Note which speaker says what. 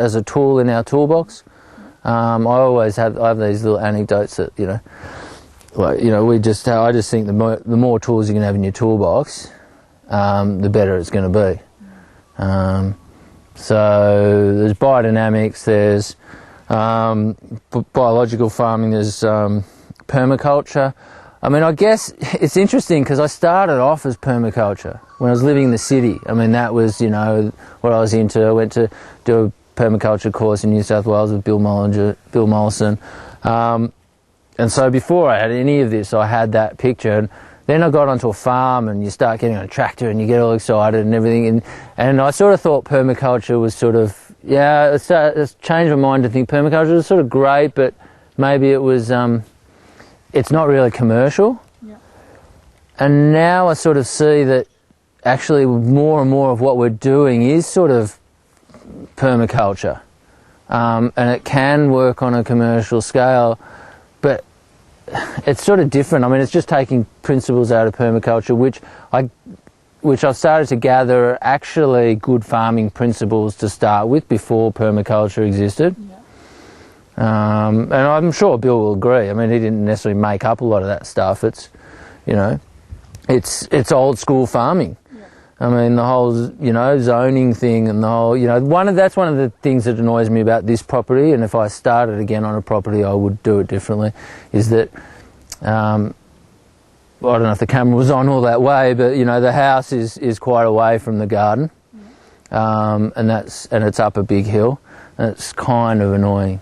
Speaker 1: as a tool in our toolbox. I have these little anecdotes that, you know, like, you know, I just think the more tools you can have in your toolbox, the better it's going to be. So there's biodynamics, there's biological farming, there's permaculture. I mean, I guess it's interesting because I started off as permaculture when I was living in the city. I mean, that was, you know, what I was into. I went to do a permaculture course in New South Wales with Bill Mollison. And so before I had any of this, I had that picture. And then I got onto a farm and you start getting on a tractor and you get all excited and everything. And I sort of thought permaculture was sort of, yeah, it's changed my mind to think permaculture was sort of great, but maybe it was, it's not really commercial. Yeah. And now I sort of see that actually more and more of what we're doing is sort of permaculture. And it can work on a commercial scale, but it's sort of different. I mean, it's just taking principles out of permaculture, which I've started to gather are actually good farming principles to start with before permaculture existed. Yeah. And I'm sure Bill will agree. I mean, he didn't necessarily make up a lot of that stuff. It's, you know, it's old school farming. Yeah. I mean, the whole, you know, zoning thing and the whole, you know, that's one of the things that annoys me about this property. And if I started again on a property, I would do it differently. Is that, I don't know if the camera was on all that way, but you know, the house is quite away from the garden, and it's up a big hill, and it's kind of annoying.